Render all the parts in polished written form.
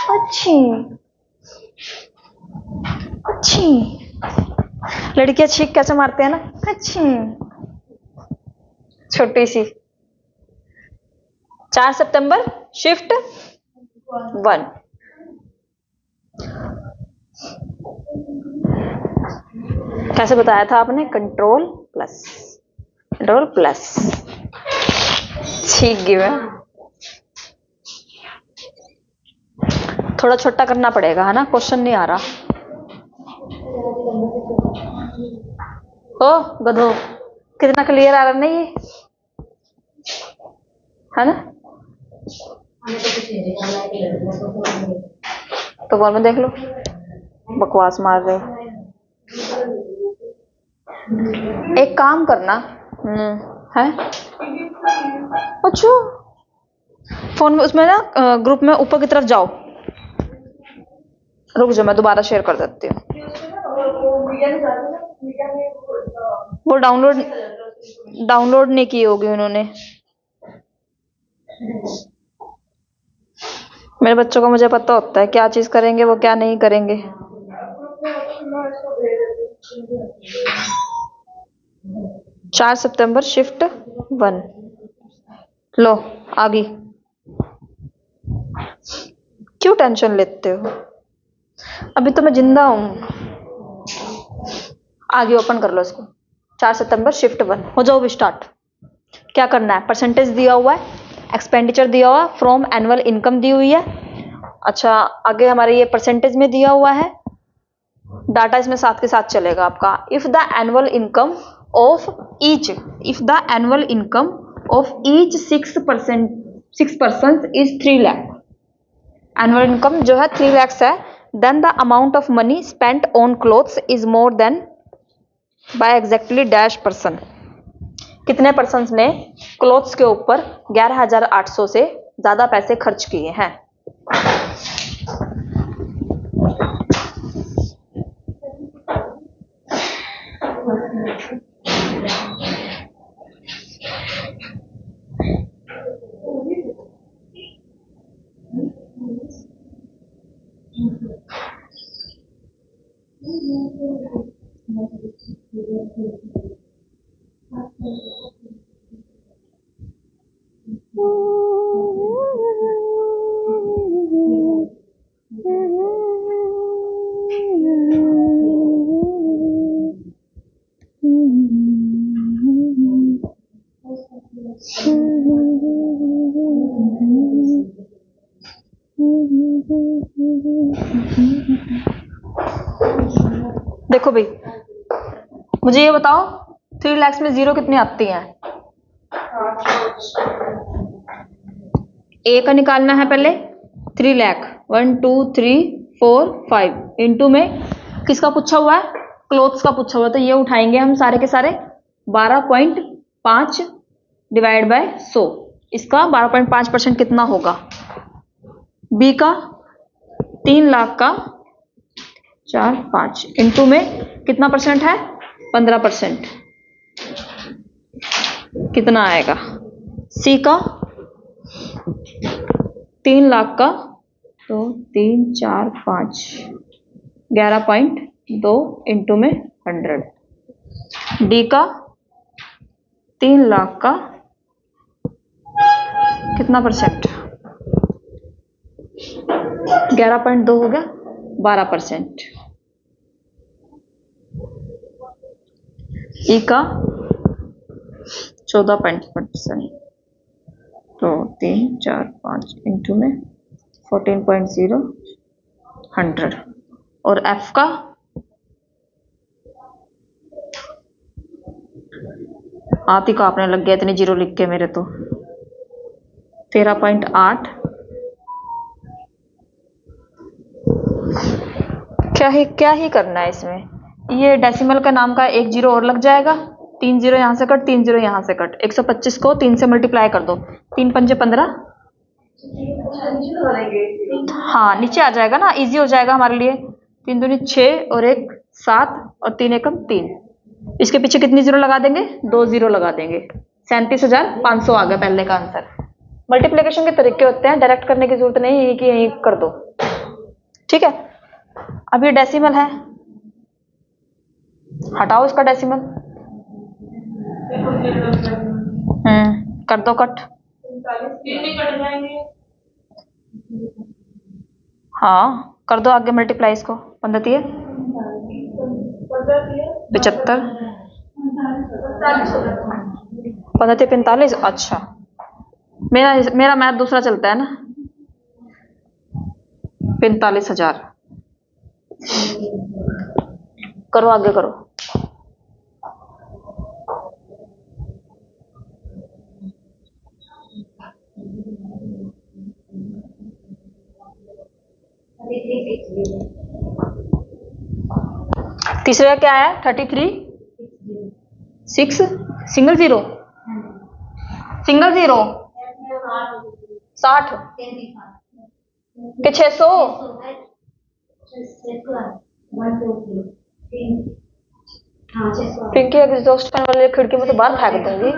अच्छी अच्छी लड़कियां छींक कैसे मारते हैं ना, अच्छी छोटी सी। 4 सितंबर शिफ्ट 1। कैसे बताया था आपने? कंट्रोल प्लस ठीक गिव है। थोड़ा छोटा करना पड़ेगा है ना, क्वेश्चन नहीं आ रहा। ओ गधो, कितना क्लियर आ रहा नहीं ये, है ना? तो फोन में देख लो, बकवास मार रहे हो। एक काम करना है, अच्छा फोन में उसमें ना ग्रुप में ऊपर की तरफ जाओ, रुक जाओ मैं दोबारा शेयर कर देती हूँ। वो डाउनलोड नहीं की होगी उन्होंने। मेरे बच्चों को मुझे पता होता है क्या चीज करेंगे वो क्या नहीं करेंगे। चार सितंबर शिफ्ट 1 लो आ गई। क्यों टेंशन लेते हो, अभी तो मैं जिंदा हूं। आगे ओपन कर लो इसको। 4 सितंबर शिफ्ट 1 हो जाओ भी स्टार्ट। क्या करना है? परसेंटेज दिया हुआ है, एक्सपेंडिचर दिया हुआ, फ्रॉम एनुअल इनकम दी हुई है। अच्छा आगे हमारे ये परसेंटेज में दिया हुआ है, डाटा इसमें साथ के साथ चलेगा आपका। If the annual income of each six person is 3 lakh, annual income जो है 3 लाख है, then the amount of money spent on clothes is more than by exactly dash person. कितने पर्सन ने क्लोथ्स के ऊपर 11,800 से ज्यादा पैसे खर्च किए हैं? देखो भाई मुझे ये बताओ 3 लाख में जीरो कितनी आती है? ए का निकालना है पहले 3 लाख 1 2 3 4 5 इंटू में किसका पूछा हुआ है? क्लोथ्स का पूछा हुआ है, तो ये उठाएंगे हम सारे के सारे 12.5 डिवाइड बाय 100। इसका 12.5% कितना होगा? बी का 3 लाख का 4 5 इंटू में कितना परसेंट है? 15%। कितना आएगा? सी का 3 लाख का तो 3 4 5 11.2 इंटू में 100। डी का 3 लाख का कितना परसेंट? 11.2 हो गया 12%। ई का 14% तो 3 4 5 इंटू में 14.0 100। और एफ का हाथ ही कांपने लग गया इतने जीरो लिख के मेरे तो। 13.8। क्या ही करना है इसमें? ये डेसिमल का नाम का एक जीरो और लग जाएगा, 3 जीरो यहां से कट 3 जीरो यहां से कट। 125 को 3 से मल्टीप्लाई कर दो, 3 पंजे 15। हाँ नीचे आ जाएगा ना, इजी हो जाएगा हमारे लिए। 3 दूनी 6 और 1 7 और 3 एकम 3। इसके पीछे कितनी जीरो लगा देंगे? 2 जीरो लगा देंगे। 37,500 आ गया पहले का आंसर। मल्टीप्लिकेशन के तरीके होते हैं, डायरेक्ट करने की जरूरत नहीं है कि यहीं कर दो, ठीक है। अब ये डेसिमल है, हटाओ इसका डेसिमल, कर दो कट, हाँ कर दो आगे मल्टीप्लाई इसको, 15 75, 15 45, अच्छा मेरा मैथ दूसरा चलता है ना, 45,000, करो आगे करो। तीसरे का क्या है? 33 6 सिंगल जीरो 60 के 600, पिंकी एग्जॉस्ट फैन वाले खिड़की में तो बाहर फेंक दूंगी।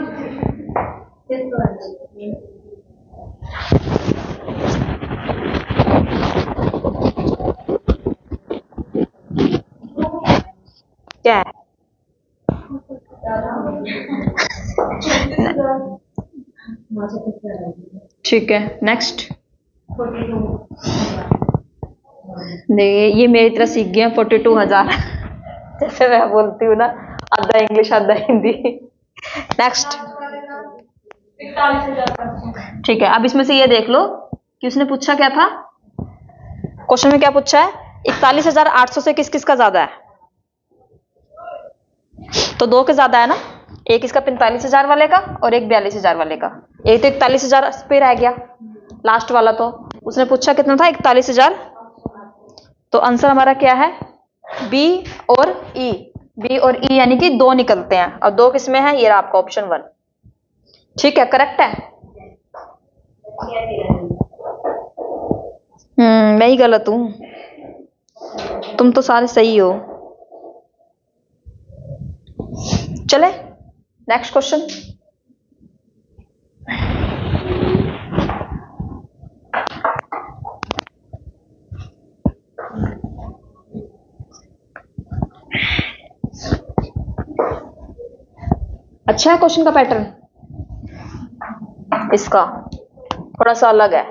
क्या है? ठीक है नेक्स्ट। ये मेरी तरह सीख गया 42,000 जैसे मैं बोलती हूँ ना, आधा इंग्लिश आधा हिंदी। नेक्स्ट, ठीक है। अब इसमें से ये देख लो कि उसने पूछा क्या था, क्वेश्चन में क्या पूछा है, 41,800 से किस किस का ज्यादा है? तो दो के ज्यादा है ना, एक इसका 45,000 वाले का और एक 42,000 वाले का। एक तो 41,000 पे रह गया लास्ट वाला, तो उसने पूछा कितना था, 41,000। तो आंसर हमारा क्या है, बी और ई। बी और ई यानी कि दो निकलते हैं, और दो किसमें है, ये रहा आपका ऑप्शन 1। ठीक है, करेक्ट है। मैं ही गलत हूं, तुम तो सारे सही हो। चले नेक्स्ट क्वेश्चन। अच्छा है क्वेश्चन का पैटर्न, इसका थोड़ा सा अलग है।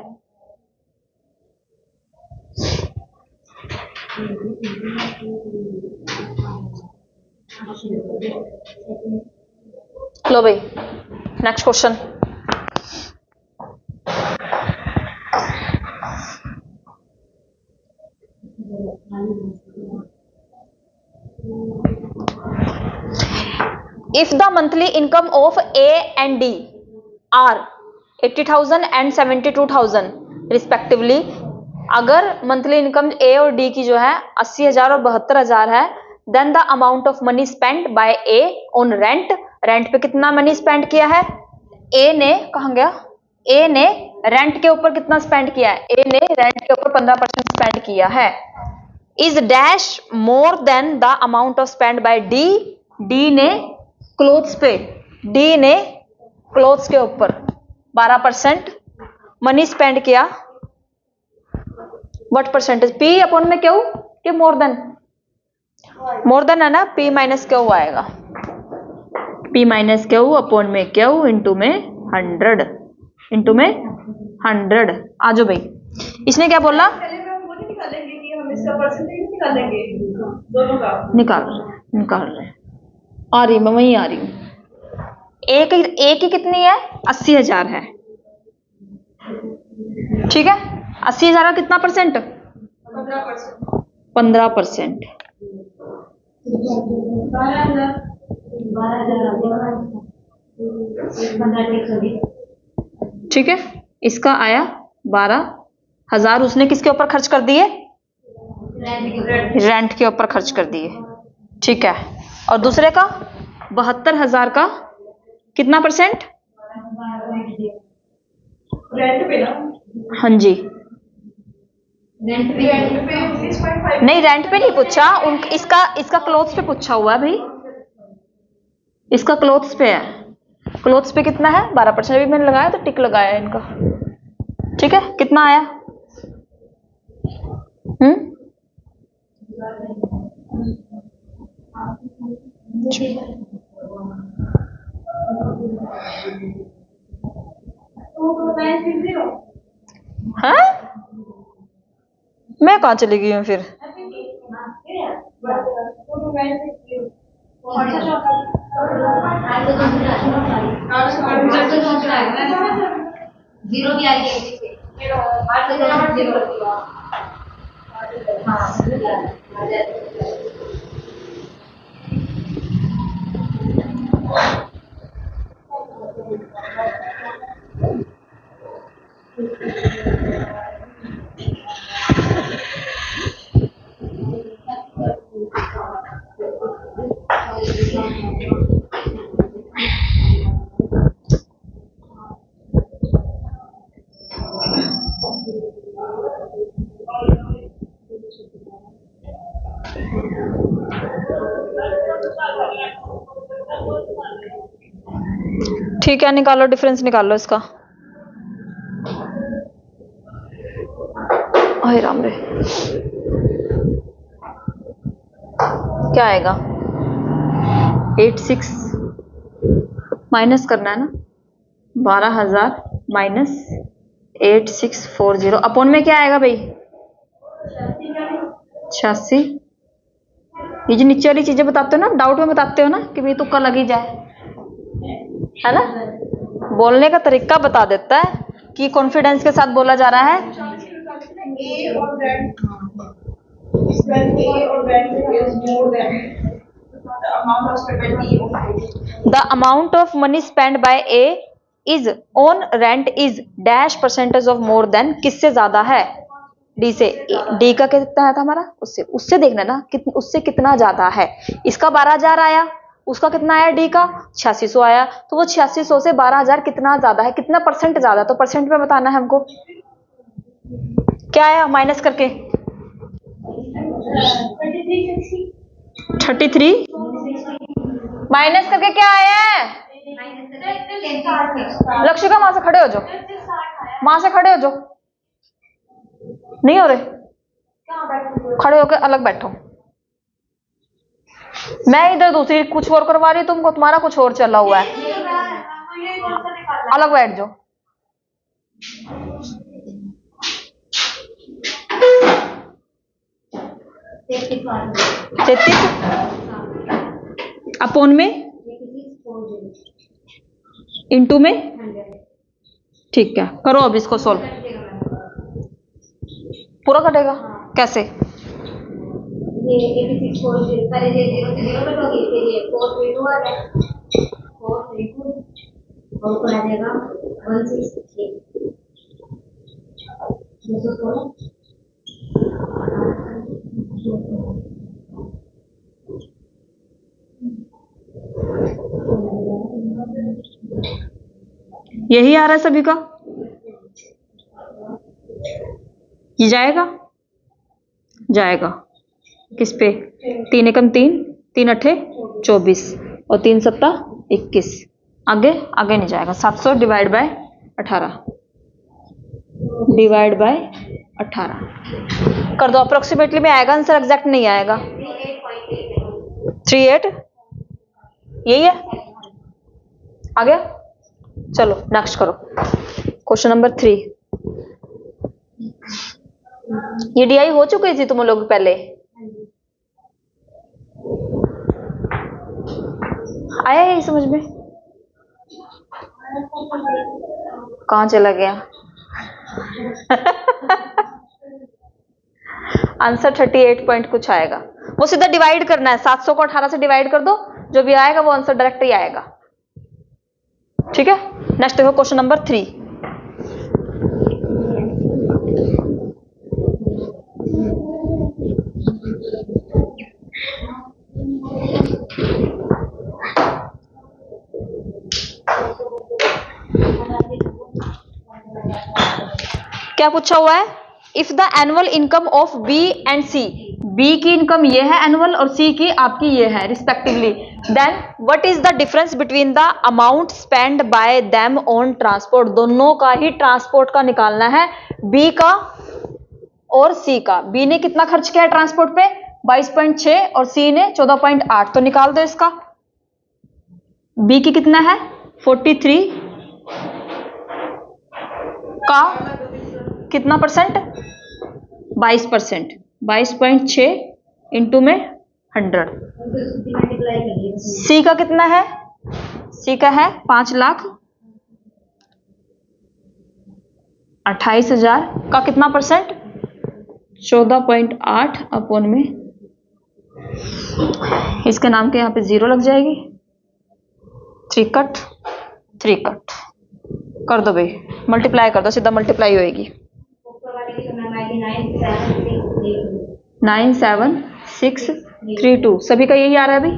लो भाई next question. If the monthly income of A and D are 80,000 and 72,000 respectively, अगर मंथली इनकम ए और डी की जो है 80,000 और 72,000 है, then the amount of money spend by A on rent, rent पे कितना मनी स्पेंड किया है, ए ने, कहाँ गया, ए ने रेंट के ऊपर कितना स्पेंड किया है, ए ने रेंट के ऊपर 15% स्पेंड किया है, is dash more than the amount of spend by D, D ने क्लोथ्स पे, डी ने क्लोथ्स के ऊपर 12% मनी स्पेंड किया, व्हाट परसेंटेज, पी अपॉन में क्यू कि मोर देन, मोर देन है ना, पी माइनस क्यू आएगा, पी माइनस क्यू अपॉन में क्यू इंटू में 100, इंटू में 100। आ जाओ भाई, इसने क्या बोला, निकाल रहे आ रही, मैं वहीं आ रही हूँ। एक ही कितनी है, 80,000 है, ठीक है। 80,000 का कितना परसेंट, 15%। ठीक है, इसका आया 12,000, उसने किसके ऊपर खर्च कर दिए, रेंट के ऊपर खर्च कर दिए, ठीक है। और दूसरे का 72,000 का कितना परसेंट, रेंट पे ना, हाँ जी, रेंट पे नहीं, रेंट पे नहीं पूछा, इसका क्लोथ्स पे पूछा हुआ है भाई, इसका क्लोथ्स पे है, क्लोथ्स पे कितना है 12%, अभी मैंने लगाया तो टिक लगाया इनका, ठीक है। कितना आया? हाँ, मैं कहाँ चली गई हूँ फिर? जीरो भी आ गया। ठीक है, निकालो डिफरेंस, निकालो इसका। अरे राम रे, क्या आएगा? 86 माइनस करना है ना, 12,000 माइनस 8640 अपॉन में क्या आएगा भाई? 86। ये जो नीचे वाली चीजें बताते हो ना, डाउट में बताते हो ना कि भाई तुक्का लग ही जाए, है ना। बोलने का तरीका बता देता है कि कॉन्फिडेंस के साथ बोला जा रहा है। The amount of money spent by A is on rent is dash percentage of more than, किससे ज्यादा है? डी से। डी का कितना आया था हमारा? उससे देखना ना उससे कितना ज्यादा है। इसका 12,000 आया, उसका कितना आया? डी का 8600 आया, तो वो 8600 से 12,000 कितना ज्यादा है, कितना परसेंट ज्यादा, तो परसेंट में बताना है हमको। क्या आया माइनस करके? 33 माइनस करके क्या आया है? लक्ष्य वहां से खड़े हो जाओ, वहां से खड़े हो जाओ, नहीं हो रहे, खड़े होकर अलग बैठो। मैं इधर दूसरी कुछ और करवा रही हूँ तुमको, तुम्हारा कुछ और चला हुआ है, अलग बैठ जाओ। अपॉन में इंटू में, ठीक है। करो अब इसको सॉल्व, पूरा कटेगा कैसे? ये 8640 पहले ये 0 से 0 कटोगी, फिर ये 432 आ गया, 432 और ऊपर आ जाएगा 168 216। यही आ रहा है सभी का, ये जाएगा, जाएगा किस पे? 3 एकम 3, 3 अठे 24 और 3 सत्ता 21, आगे आगे नहीं जाएगा। 700 डिवाइड बाय 18 डिवाइड बाय 18 कर दो, अप्रोक्सीमेटली में आएगा आंसर, एग्जैक्ट नहीं आएगा। 38 यही है, आ गया। चलो नेक्स्ट करो, क्वेश्चन नंबर 3। ये डीआई हो चुकी थी तुम लोग पहले, आया यही समझ में? कहां चला गया? आंसर 38 पॉइंट कुछ आएगा, वो सीधा डिवाइड करना है, 700 को 18 से डिवाइड कर दो, जो भी आएगा वो आंसर डायरेक्ट ही आएगा, ठीक है। नेक्स्ट देखो क्वेश्चन नंबर 3। क्या पूछा हुआ है? If the annual income of B and C, B की इनकम ये है एनुअल और सी की आपकी ये है respectively. Then what is the difference between the amount spend by them on transport, दोनों का ही ट्रांसपोर्ट का निकालना है, बी का और सी का। बी ने कितना खर्च किया है ट्रांसपोर्ट पे 22.6 और सी ने 14.8, तो निकाल दो इसका। बी की कितना है 43 का कितना परसेंट 22%, 22.6 इंटू में 100। सी का कितना है, सी का है 5,28,000 का कितना परसेंट 14.8 अपॉन में, इसके नाम के यहाँ पे 0 लग जाएगी, 3 कट कर दो भाई, मल्टीप्लाई कर दो, सीधा मल्टीप्लाई होएगी। 97632 सभी का यही आ रहा है अभी।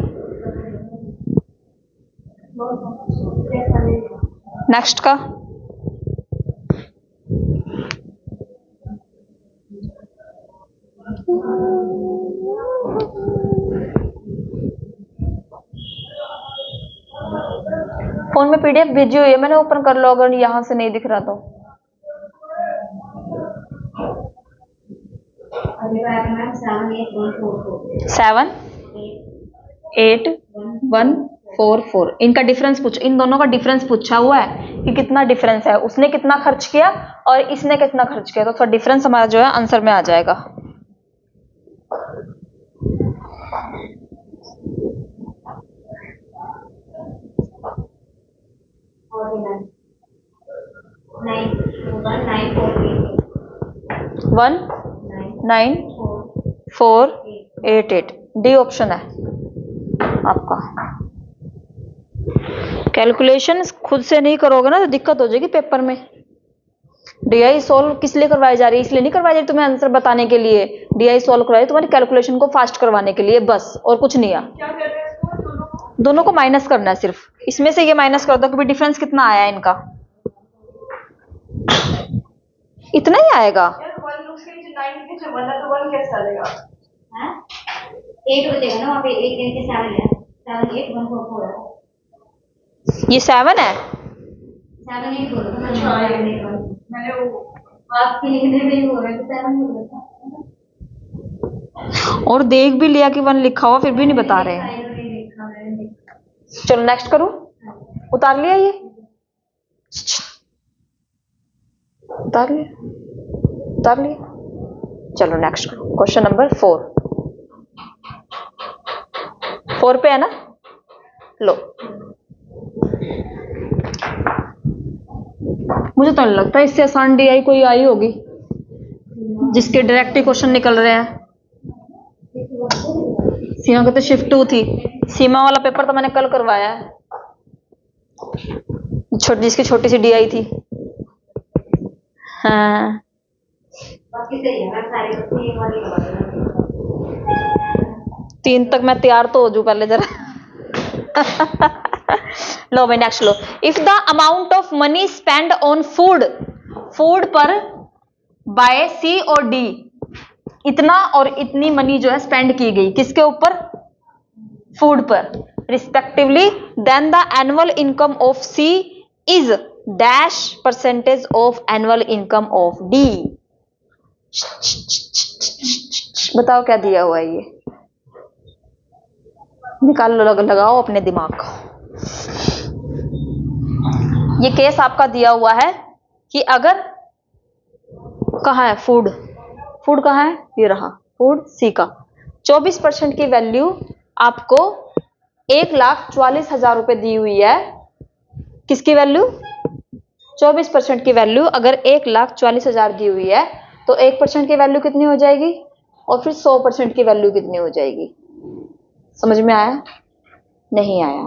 नेक्स्ट का फोन में पीडीएफ भेजी हुई है मैंने, ओपन कर लो अगर यहां से नहीं दिख रहा तो। 78144 इनका डिफरेंस पूछ, इन दोनों का डिफरेंस पूछा हुआ है कि कितना डिफरेंस है, उसने कितना खर्च किया और इसने कितना खर्च किया, तो थोड़ा डिफरेंस हमारा जो है आंसर में आ जाएगा। वन 9,488 डी ऑप्शन है आपका। कैलकुलेशन खुद से नहीं करोगे ना तो दिक्कत हो जाएगी पेपर में। डीआई सॉल्व किस लिए करवाई जा रही है, इसलिए नहीं करवाई जा रही तुम्हें आंसर बताने के लिए, डीआई सॉल्व करवाई तुम्हारी कैलकुलेशन को फास्ट करवाने के लिए बस, और कुछ नहीं है। दोनों को माइनस करना है सिर्फ, इसमें से ये माइनस कर दो कि डिफरेंस कितना आया इनका, इतना ही आएगा। ये 7 है, और देख भी लिया कि 1 लिखा हुआ फिर भी नहीं बता रहे। चलो नेक्स्ट करूं, उतार लिया ये, उतार लिया। चलो नेक्स्ट करो, क्वेश्चन नंबर 4 पे है ना, लो। मुझे तो नहीं लगता इससे आसान डीआई कोई आई होगी जिसके डायरेक्ट क्वेश्चन निकल रहे हैं। सीमा का तो शिफ्ट 2 थी, सीमा वाला पेपर तो मैंने कल करवाया है, जिसकी छोटी सी डीआई थी। हाँ 3 तक मैं तैयार तो हो जू पहले जरा। लो भाई next low. If the amount of money spend on food पर बाय सी और डी, इतना और इतनी मनी जो है स्पेंड की गई किसके ऊपर, फूड पर, respectively, then the annual income of C is dash percentage of annual income of D. बताओ क्या दिया हुआ है, ये निकाल लो, लगाओ अपने दिमाग को। ये केस आपका दिया हुआ है कि अगर, कहाँ है फूड कहाँ है, ये रहा फूड सी का, 24% की वैल्यू आपको 1,44,000 रुपए दी हुई है। किसकी वैल्यू, 24% की वैल्यू अगर 1,44,000 दी हुई है तो 1% की वैल्यू कितनी हो जाएगी, और फिर 100% की वैल्यू कितनी हो जाएगी। समझ में आया, नहीं आया?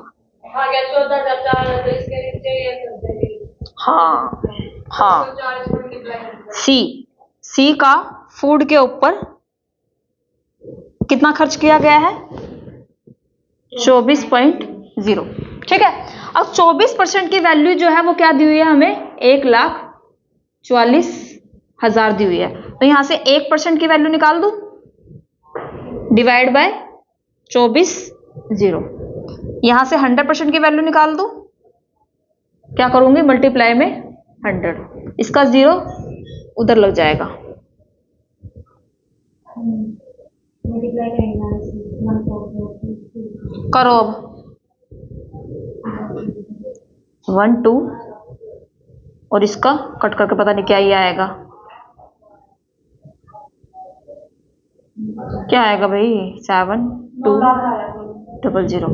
हाँ सी का फूड के ऊपर कितना खर्च किया गया है, 24.0, ठीक है। अब 24% की वैल्यू जो है वो क्या दी हुई है हमें, 1,44,000 दी हुई है, तो यहां से 1% की वैल्यू निकाल दूं, डिवाइड बाय 24 0। यहां से 100% की वैल्यू निकाल दूं, क्या करूंगी, मल्टीप्लाई में 100, इसका 0 उधर लग जाएगा। करो अब 1 2 और इसका कट करके पता नहीं क्या ही आएगा, क्या आएगा भाई, 7 2 0 0।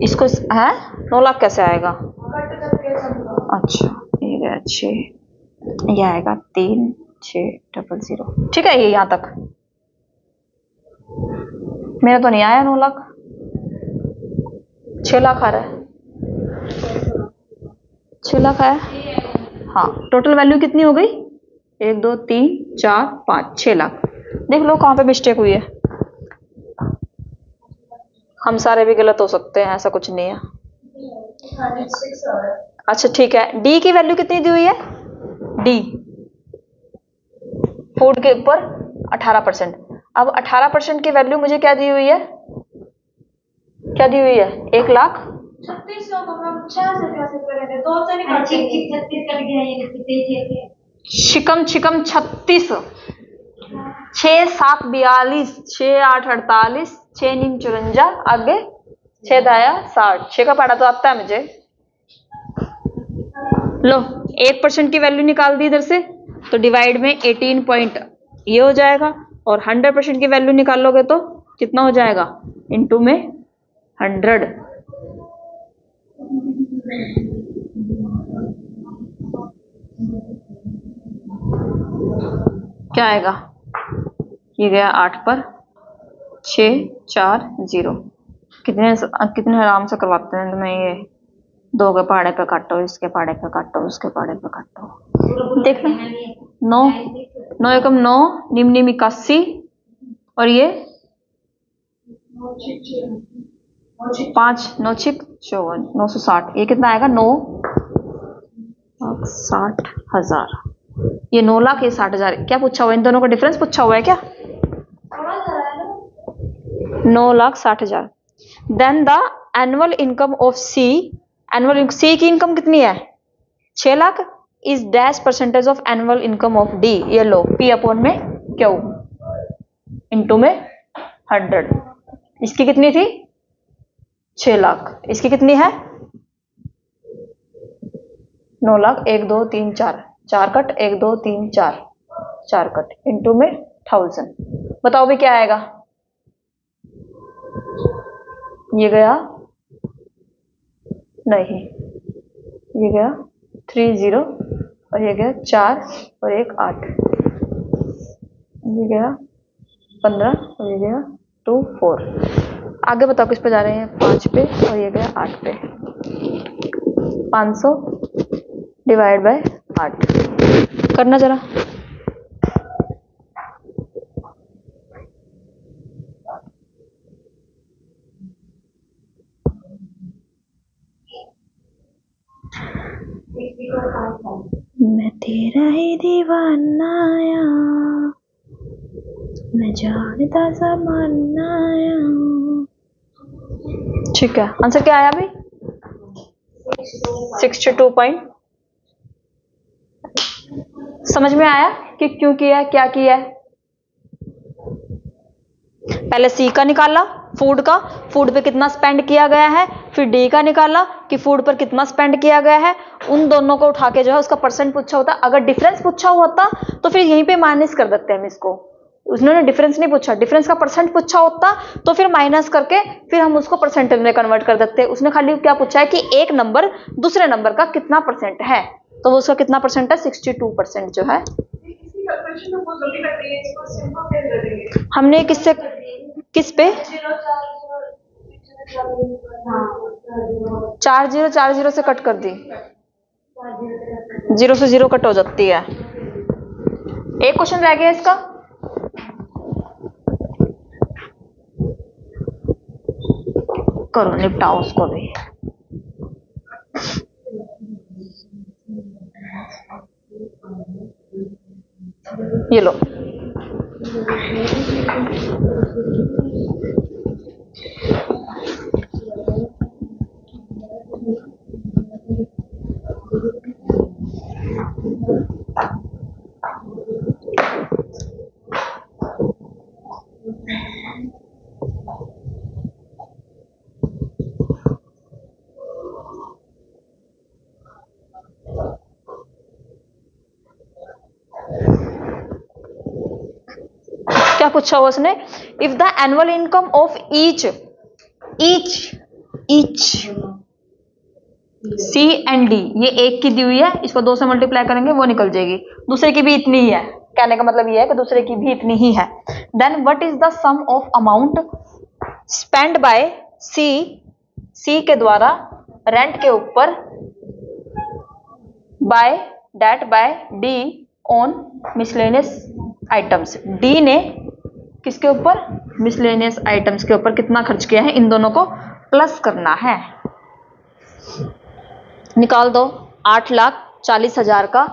इसको है 9 लाख कैसे आएगा, अच्छा ये गया 6, ये आएगा 3 6 0 0। ठीक है, ये यहां तक मेरा तो नहीं आया 9 लाख, 6 लाख आ रहा है, 6 लाख आया। हाँ, टोटल वैल्यू कितनी हो गई, 1 2 3 4 5 6 लाख। देख लो कहाँ पे मिस्टेक हुई है, हम सारे भी गलत हो सकते हैं, ऐसा कुछ नहीं है। अच्छा ठीक है, डी की वैल्यू कितनी दी हुई है, डी फूड के ऊपर 18%। अब 18% की वैल्यू मुझे क्या दी हुई है, क्या दी हुई है, 1 लाख छिकम छिकम 36, 6 7 42, 6 8 48, 6 9 54, आगे 6 दाया 60, 6 का पढ़ा तो आता है मुझे। लो 1% की वैल्यू निकाल दी इधर से, तो डिवाइड में 18 पॉइंट ये हो जाएगा, और 100% की वैल्यू निकालोगे तो कितना हो जाएगा, इनटू में 100। क्या आएगा, ये गया 8 पर 6 4 0। कितने कितने आराम से करवाते हैं तुम्हें ये, 2 के पहाड़े पे काटो, इसके पहाड़े पे काटो, उसके पहाड़े पे काटो, देखना 9 9 एकम 9 निम निम 81, और ये 5 9 6 54 960, ये कितना आएगा, 9,60,000। ये 9 लाख, ये 60,000। क्या पूछा हुआ, इन दोनों का डिफरेंस पूछा हुआ है क्या, 9,60,000। Then the annual income of C, annual C की इनकम कितनी है, 6 lakh, is dash percentage of annual income of D, ये लो पी अपॉन में क्यू इनटू में 100। इसकी कितनी थी, 6 लाख, इसकी कितनी है, 9 लाख, 1 2 3 4, 4 कट 1 2 3 4, 4 कट इनटू में 1000। बताओ भी क्या आएगा, ये गया नहीं, ये गया 3 0, और ये गया 4 और 1 8, ये गया 15 और ये गया 2 4। आगे बताओ किस पे जा रहे हैं, 5 पे, और ये गया 8 पे। 500 डिवाइड बाय 8 करना जरा, मैं तेरा ही दीवानाया, मैं जानता ज़मानाया। ठीक है, आंसर क्या आया अभी, 62 पॉइंट। समझ में आया कि क्यों किया, क्या किया है। पहले सी का निकाला, फूड का, फूड पे कितना स्पेंड किया गया है, फिर डी का निकाला कि फूड पर कितना स्पेंड किया गया है, उन दोनों को उठा के जो है उसका परसेंट पूछा होता। अगर डिफरेंस पूछा होता तो फिर यहीं पे माइनस कर देते हैं हम इसको, उन्होंने डिफरेंस नहीं पूछा, डिफरेंस का परसेंट पूछा होता तो फिर माइनस करके फिर हम उसको परसेंटेज में कन्वर्ट कर देते। उसने खाली क्या पूछा है कि एक नंबर दूसरे नंबर का कितना परसेंट है, तो वो उसका कितना परसेंट है, 62% जो है। हमने किससे, किस पे 40 से कट कर दी, 0 से 0 कट हो जाती है। एक क्वेश्चन रह गया इसका, करो निपटाओ उसको भी। ये लो क्या पूछा हुआ उसने, if the annual income of each C and D, ये एक की दी हुई है, इसको 2 से मल्टीप्लाई करेंगे वो निकल जाएगी, दूसरे की भी इतनी ही है, कहने का मतलब ये है कि दूसरे की भी इतनी ही है। Then what is the sum of amount spend by C के द्वारा रेंट के ऊपर by D on miscellaneous items, D ने किसके ऊपर, मिसलेनियस आइटम्स के ऊपर कितना खर्च किया है, इन दोनों को प्लस करना है। निकाल दो, 8,40,000 का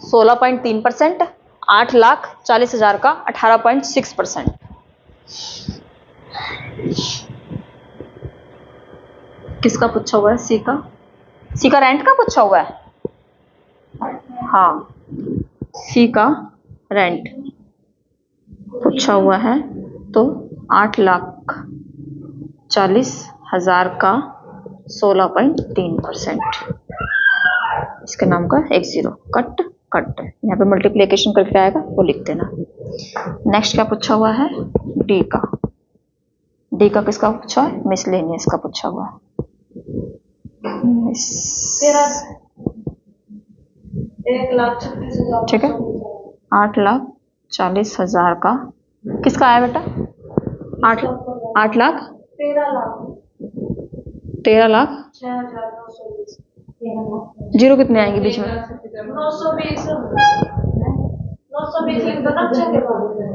16.3%, 8,40,000 का 18.6%। किसका पूछा हुआ है, सी का रेंट का पूछा हुआ है, हाँ सी का रेंट पूछा हुआ है, तो 8,40,000 का 16.3%, इसके नाम का एक जीरो कट, यहाँ पे मल्टीप्लिकेशन करके आएगा वो लिख देना। नेक्स्ट क्या पूछा हुआ है, डी का किसका पूछा है, मिसलेनियस का पूछा हुआ है। ठीक है, 8,40,000 का किसका आया बेटा, 13 लाख, जीरो कितने आएंगे बीच में,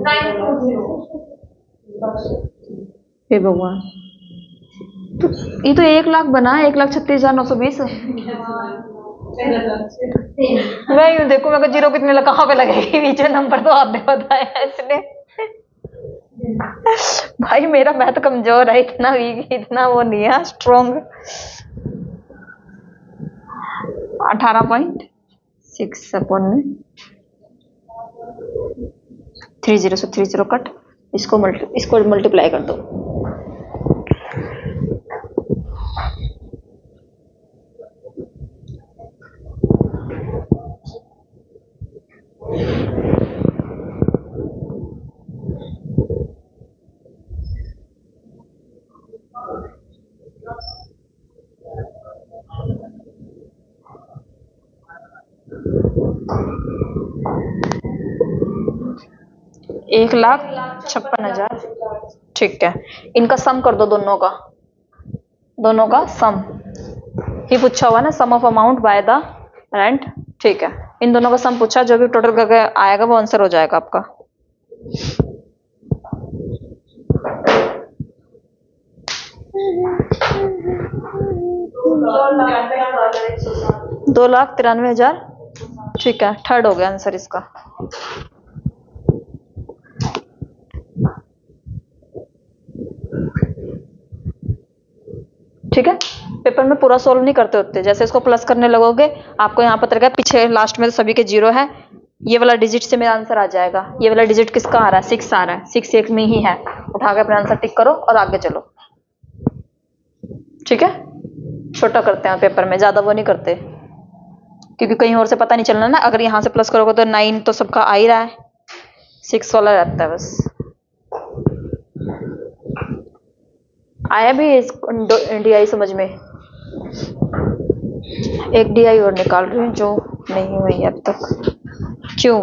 920। हे भगवान, ये तो 1 लाख बना, 1,36,920। मैं यूं देखो, मैं जीरो कितने कहाँ पे लगेगी बीच में, नंबर तो आपने बताया इसने। भाई मेरा मैथ कमजोर है, इतना वीक, इतना वो नहीं है स्ट्रॉन्ग। 18.6 अपन में 30 से 30 कट, इसको मल्टीप्लाई कर दो। एक 1,56,000, ठीक है। इनका सम कर दो, दोनों का सम ही पूछा हुआ ना, sum of amount by the rent, ठीक है। इन दोनों का सम पूछा, जो भी टोटल करके आएगा वो आंसर हो जाएगा आपका। $2,93,000, ठीक है, थर्ड हो गया आंसर इसका। ठीक है, पेपर में पूरा सोल्व नहीं करते होते, जैसे इसको प्लस करने लगोगे आपको यहाँ पता लगा पीछे लास्ट में तो सभी के जीरो है, ये वाला डिजिट से मेरा आंसर आ जाएगा। ये वाला डिजिट किसका आ रहा है, 6 आ रहा है, 6 एक में ही है, उठा के अपना आंसर टिक करो और आगे चलो। ठीक है, छोटा करते हैं पेपर में, ज्यादा वो नहीं करते, क्योंकि कहीं और से पता नहीं चलना ना। अगर यहाँ से प्लस करोगे तो 9 तो सबका आ ही रहा है, 6 वाला रहता है बस। आया भी DI समझ में? एक DI और निकाल रही हूँ जो नहीं हुई अब तक। क्यों?